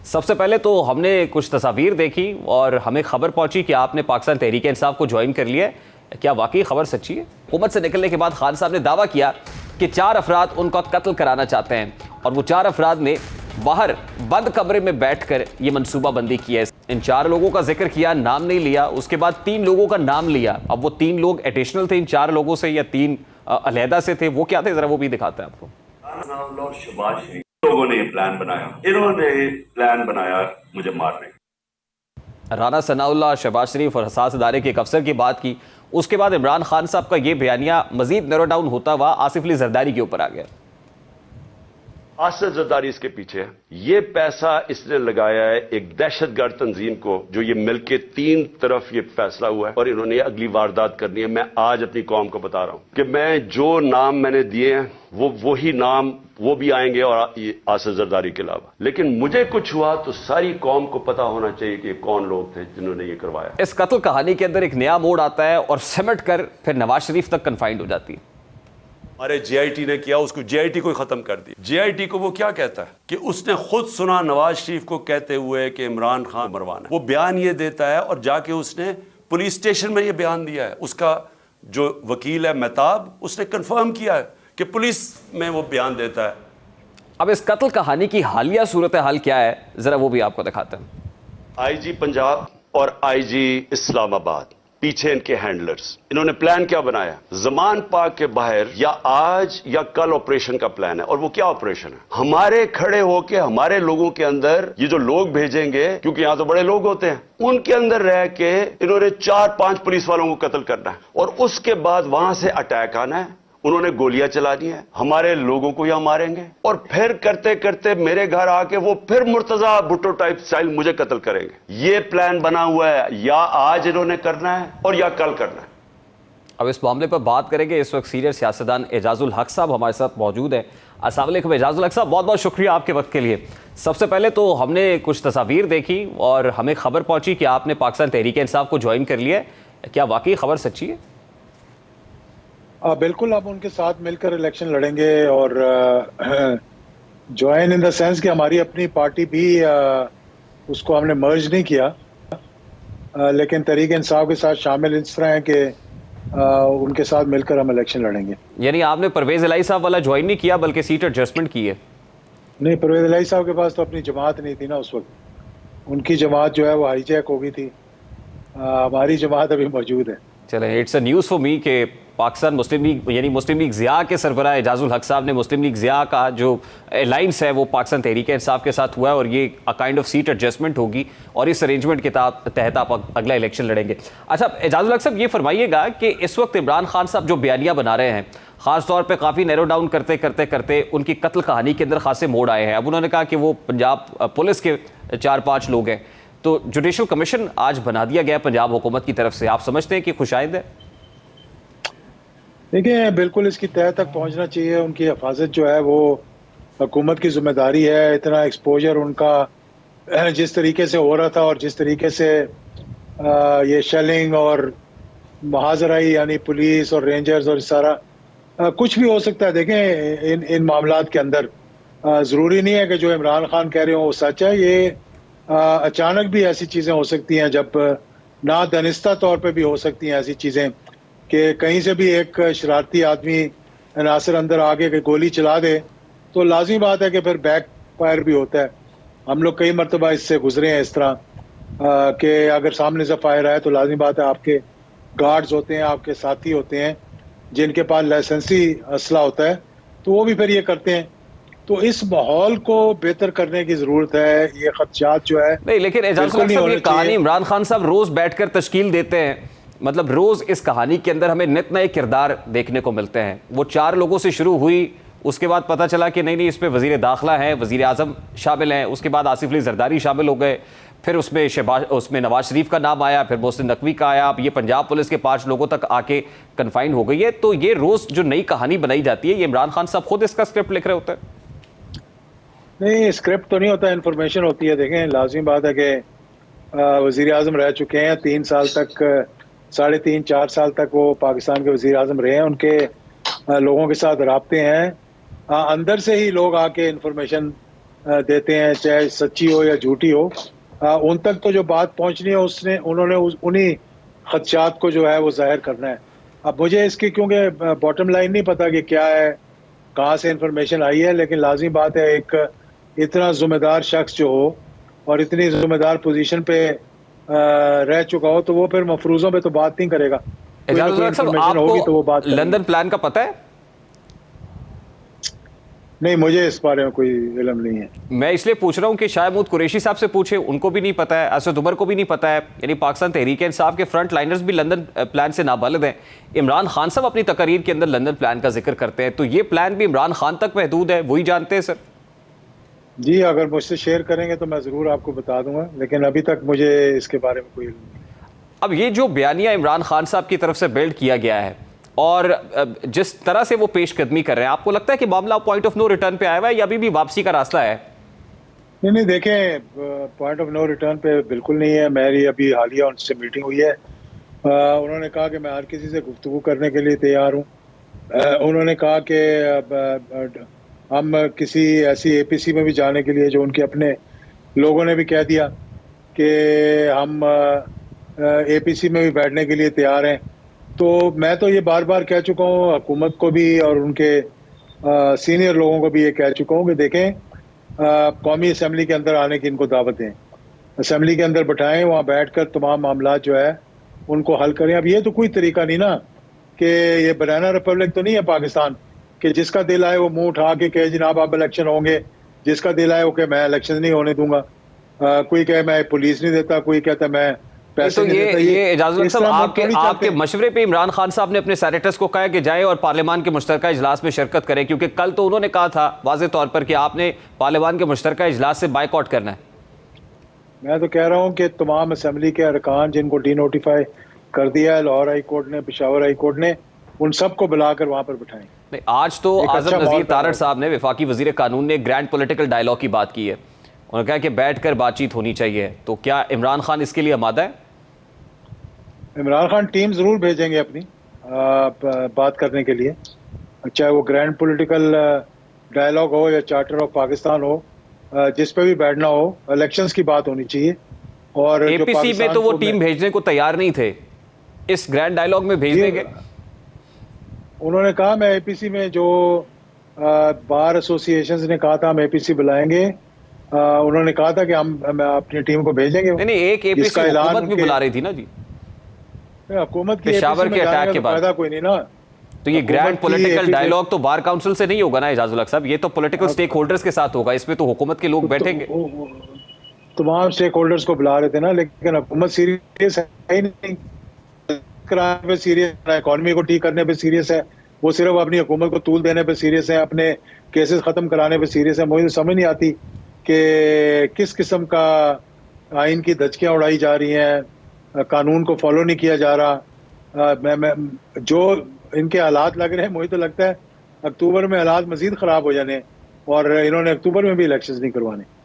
सबसे पहले तो हमने कुछ तस्वीर देखी और हमें खबर पहुंची कि आपने पाकिस्तान तहरीक-ए-इंसाफ को ज्वाइन कर लिया है। क्या वाकई खबर सच्ची है? हुकूमत से निकलने के बाद खान साहब ने दावा किया कि 4 अफराद उनका कत्ल कराना चाहते हैं और वो 4 अफराद ने बाहर बंद कमरे में बैठकर ये मनसूबाबंदी की है। इन 4 लोगों का जिक्र किया, नाम नहीं लिया। उसके बाद 3 लोगों का नाम लिया। अब वो 3 लोग एडिशनल थे इन 4 लोगों से या 3 अलहदा से थे? वो क्या थे, जरा वो भी दिखाते हैं आपको। लोगों ने प्लान बनाया, इन्होंने प्लान बनाया मुझे मारने। राना सनाउल्लाह, शहबाज शरीफ और हसास इदारे के एक अफसर की बात की। उसके बाद इमरान खान साहब का ये बयानिया मजीद नैरो डाउन होता हुआ आसिफ अली जरदारी के ऊपर आ गया। आसिफ जरदारी इसके पीछे है। ये पैसा इसने लगाया है एक दहशतगर्द तंजीम को, जो ये मिलके 3 तरफ ये फैसला हुआ है और इन्होंने अगली वारदात करनी है। मैं आज अपनी कौम को बता रहा हूं कि मैं जो नाम मैंने दिए हैं वही नाम वो भी आएंगे और आसिफ जरदारी के अलावा। लेकिन मुझे कुछ हुआ तो सारी कौम को पता होना चाहिए कि कौन लोग थे जिन्होंने ये करवाया। इस कत्ल कहानी के अंदर एक नया मोड़ आता है और सिमट कर फिर नवाज शरीफ तक कन्फाइंड हो जाती है। हमारे जेआईटी ने किया, उसको जेआईटी को खत्म कर दिया। जेआईटी को वो क्या कहता है कि उसने खुद सुना नवाज शरीफ को कहते हुए कि इमरान खान मरवाना है। वो बयान ये देता है और जाके उसने पुलिस स्टेशन में ये बयान दिया है। उसका जो वकील है मेहताब, उसने कंफर्म किया है कि पुलिस में वो बयान देता है। अब इस कत्ल कहानी की हालिया सूरत हाल क्या है, जरा वो भी आपको दिखाते हैं। आईजी पंजाब और आईजी इस्लामाबाद पीछे इनके हैंडलर्स, इन्होंने प्लान क्या बनाया? जमान पार्क के बाहर या आज या कल ऑपरेशन का प्लान है। और वो क्या ऑपरेशन है? हमारे खड़े होके हमारे लोगों के अंदर ये जो लोग भेजेंगे, क्योंकि यहां तो बड़े लोग होते हैं, उनके अंदर रह के इन्होंने 4-5 पुलिस वालों को कत्ल करना है और उसके बाद वहां से अटैक आना है। उन्होंने गोलियां चलानी है, हमारे लोगों को यहां मारेंगे और फिर करते करते मेरे घर आके वो फिर मुर्तजा भुट्टो टाइप स्टाइल मुझे कत्ल करेंगे। ये प्लान बना हुआ है, या आज इन्होंने करना है और या कल करना है। अब इस मामले पर बात करेंगे। इस वक्त सीनियर सियासतदान एजाजुल हक साहब हमारे साथ मौजूद है। अस्सलाम वालेकुम एजाजुल हक साहब, बहुत बहुत शुक्रिया आपके वक्त के लिए। सबसे पहले तो हमने कुछ तस्वीर देखी और हमें खबर पहुंची कि आपने पाकिस्तान तहरीक-ए-इंसाफ को ज्वाइन कर लिया है। क्या वाकई खबर सच्ची है? बिल्कुल, अब उनके साथ मिलकर इलेक्शन लड़ेंगे और ज्वाइन इन द सेंस कि हमारी अपनी पार्टी भी उसको हमने मर्ज नहीं किया, लेकिन तहरीक इंसाफ के साथ शामिल इस तरह है कि उनके साथ मिलकर हम इलेक्शन लड़ेंगे। यानी आपने परवेज इलाही साहब वाला ज्वाइन नहीं किया बल्कि सीट एडजस्टमेंट की है? नहीं, परवेज इलाही साहब के पास तो अपनी जमात नहीं थी ना उस वक्त। उनकी जमात जो है वो हाईजैक हो गई थी। हमारी जमात अभी मौजूद है। चले, it's a news for me कि पाकिस्तान मुस्लिम लीग यानी मुस्लिम लीग ज़िया के सरबराह एजाजुल हक साहब ने मुस्लिम लीग ज़िया का जो अलायंस है वो पाकिस्तान तहरीक-ए-इंसाफ के साथ हुआ है और ये a kind of seat adjustment होगी और इस अरेंजमेंट के तहत आप अगला इलेक्शन लड़ेंगे। अच्छा एजाजुल हक साहब, ये फरमाइएगा कि इस वक्त इमरान खान साहब जो बयानिया बना रहे हैं, ख़ास तौर पे काफ़ी नैरो डाउन करते करते करते उनकी कत्ल कहानी के अंदर खासे मोड़ आए हैं। अब उन्होंने कहा कि वो पंजाब पुलिस के 4-5 लोग हैं, तो जुडिशल कमीशन आज बना दिया गया पंजाब हुकूमत की तरफ से। आप समझते हैं कि खुशाइंद है? देखिए, बिल्कुल इसकी तह तक पहुंचना चाहिए। उनकी हिफाजत जो है वो हुकूमत की जिम्मेदारी है। इतना एक्सपोजर उनका जिस तरीके से हो रहा था और जिस तरीके से ये शेलिंग और महाजराई यानी पुलिस और रेंजर्स और सारा कुछ भी हो सकता है। देखें, इन मामलात के अंदर ज़रूरी नहीं है कि जो इमरान खान कह रहे हो वो सच है। ये अचानक भी ऐसी चीज़ें हो सकती हैं, जब ना दानिस्ता तौर पे भी हो सकती हैं ऐसी चीज़ें कि कहीं से भी एक शरारती आदमी अनासर अंदर आके के गोली चला दे, तो लाजमी बात है कि फिर बैक फायर भी होता है। हम लोग कई मरतबा इससे गुजरे हैं इस तरह कि अगर सामने से फायर आए तो लाजमी बात है आपके गार्ड्स होते हैं, आपके साथी होते हैं जिनके पास लाइसेंसी असला होता है, तो वो भी फिर ये करते हैं। तो इस माहौल को बेहतर करने की जरूरत है। ये खदशात जो है नहीं, लेकिन एजाजुल हक साहब, ये कहानी इमरान खान साहब रोज बैठकर तश्कील देते हैं। मतलब रोज इस कहानी के अंदर हमें नित नए किरदार देखने को मिलते हैं। वो 4 लोगों से शुरू हुई, उसके बाद पता चला कि नहीं इस पे वजीर दाखिला है, वजीर आजम शामिल हैं, उसके बाद आसिफ अली जरदारी शामिल हो गए, फिर उसमें नवाज शरीफ का नाम आया, फिर मोहसिन नकवी का आया, अब ये पंजाब पुलिस के 5 लोगों तक आके कन्फाइन हो गई है। तो ये रोज जो नई कहानी बनाई जाती है, ये इमरान खान साहब खुद इसका स्क्रिप्ट लिख रहे होते हैं? नहीं, स्क्रिप्ट तो नहीं होता, इन्फॉर्मेशन होती है। देखें, लाजमी बात है कि वजीर आजम रह चुके हैं 3 साल तक, 3.5-4 साल तक वो पाकिस्तान के वजीर आजम रहे हैं। उनके लोगों के साथ राब्ते हैं, अंदर से ही लोग आके इन्फॉर्मेशन देते हैं, चाहे सच्ची हो या झूठी हो, उन तक तो जो बात पहुंचनी है उन्होंने उन्हीं खदशात को जो है वो जाहिर करना है। अब मुझे इसकी क्योंकि बॉटम लाइन नहीं पता कि क्या है, कहाँ से इंफॉर्मेशन आई है, लेकिन लाजमी बात है एक इतना जिम्मेदार शख्स जो हो और इतनी जिम्मेदार पोजीशन पे रह चुका हो, तो वो फिर मफरूजों पे तो बात नहीं करेगा। कोई ना एजाजुल कोई हक साहब, इंफॉर्मेशन होगी तो वो बात आपको करेगा। लंदन प्लान का पता है? नहीं, मुझे इस बारे में कोई इल्म नहीं है। मैं इसलिए पूछ रहा हूं कि शाह महमूद कुरैशी साहब से पूछे, उनको भी नहीं पता है, असद उमर को भी नहीं पता है। यानी पाकिस्तान तहरीक इंसाफ के फ्रंट लाइनर्स भी लंदन प्लान से नाबालिग हैं। इमरान खान साहब अपनी तकरीर के अंदर लंदन प्लान का जिक्र करते हैं, तो ये प्लान भी इमरान खान तक महदूद है, वही जानते हैं सर? जी, अगर मुझसे शेयर करेंगे तो मैं ज़रूर आपको बता दूंगा, लेकिन अभी तक मुझे इसके बारे में कोई इल्म नहीं है। अब ये जो बयानिया इमरान खान साहब की तरफ से बिल्ड किया गया है और जिस तरह से वो पेशकदमी कर रहे हैं, आपको लगता है कि मामला पॉइंट ऑफ नो रिटर्न पे आया हुआ है या अभी भी वापसी का रास्ता है? नहीं, देखें, पॉइंट ऑफ नो रिटर्न पे बिल्कुल नहीं है। मेरी अभी हालिया उनसे मीटिंग हुई है। उन्होंने कहा कि मैं हर किसी से गुफ्तगू करने के लिए तैयार हूँ। उन्होंने कहा कि हम किसी ऐसी एपीसी में भी जाने के लिए, जो उनके अपने लोगों ने भी कह दिया कि हम एपीसी में भी बैठने के लिए तैयार हैं। तो मैं तो ये बार बार कह चुका हूँ हुकूमत को भी और उनके सीनियर लोगों को भी ये कह चुका हूँ कि देखें, कौमी असम्बली के अंदर आने की इनको दावत दें, असम्बली के अंदर बैठाएं, वहाँ बैठकर तमाम मामला जो है उनको हल करें। अब ये तो कोई तरीका नहीं ना कि ये बनाना रिपब्लिक तो नहीं है पाकिस्तान कि जिसका दिल आए वो मुंह उठा के कहे जनाब आप इलेक्शन होंगे, जिसका दिल आए वो कहे मैं इलेक्शन नहीं होने दूंगा, कोई कहे मैं पुलिस नहीं देता, कोई कहता मैं पैसे तो नहीं देता। ये इजाजुल हक साहब, इस्लाम आपके थोड़ी आपके चाहते। मशवरे पे इमरान खान साहब ने अपने सेनेटर्स को कहा कि जाए और पार्लियामान के मुश्तरका इजलास में शिरकत करें, क्योंकि कल तो उन्होंने कहा था वाज़ेह तौर पर कि आपने पार्लियामान के मुश्तरका इजलास से बाइकआउट करना है। मैं तो कह रहा हूँ कि तमाम असम्बली के अरकान जिनको डी नोटिफाई कर दिया है लाहौर हाई कोर्ट ने, पेशावर हाई कोर्ट ने, उन सबको बुलाकर वहां पर बिठाएं। नहीं, आज तो एक आजम अच्छा नज़ीर माहौल तारड़ पैदा साहब ने, वफाकी वजीर कानून ने, ग्रैंड पॉलिटिकल डायलॉग की बात की है। उन्होंने कहा कि बैठकर बातचीत होनी चाहिए। तो क्या इमरान खान इसके लिए आमादा है? इमरान खान टीम जरूर भेजेंगे अपनी बात करने के लिए, चाहे वो ग्रैंड पॉलिटिकल डायलॉग हो या चार्टर ऑफ पाकिस्तान हो, जिस पे भी बैठना हो, इलेक्शंस की बात होनी चाहिए। और जो एपीसी में पाकिस्तान तो वो को टीम भेजने को तैयार नहीं थे, इस ग्रैंड डायलॉग में भेज देंगे। उन्होंने कहा मैं एपीसी में, जो बार एसोसिएशंस ने कहा था हम एपीसी बुलाएंगे, उन्होंने कहा था कि हम अपनी टीम को भेजेंगे। नहीं, एक एपीसी जिसका ऐलान हुकूमत भी उनके- बुला रही थी ना जी, हुकूमत की पेशावर APC के में जाने अटैक का के तो बाद। फायदा कोई नहीं ना। तो ये ग्रैंड हुकूमत की पॉलिटिकल APC डायलॉग तो बार काउंसिल से नहीं होगा ना इजाजुल हक साहब, ये तो पॉलिटिकल स्टेक होल्डर्स के साथ होगा, इसमें तो हुकूमत के लोग बैठेंगे। तमाम स्टेक होल्डर्स को बुला रहे थे ना, लेकिन हुकूमत सीरियस है ही नहीं, कराने पे सीरियस है, इकॉनमी को ठीक करने पे सीरियस है। वो सिर्फ अपनी हुकूमत को तूल देने पे सीरियस है, अपने केसेस खत्म कराने पे सीरियस है। मुझे तो समझ नहीं आती कि किस किस्म का आइन की धचकियां उड़ाई जा रही हैं, कानून को फॉलो नहीं किया जा रहा। मैं जो इनके हालात लग रहे हैं, मुझे तो लगता है अक्टूबर में हालात मजीद खराब हो जाने और इन्होंने अक्टूबर में भी इलेक्शंस नहीं करवाने।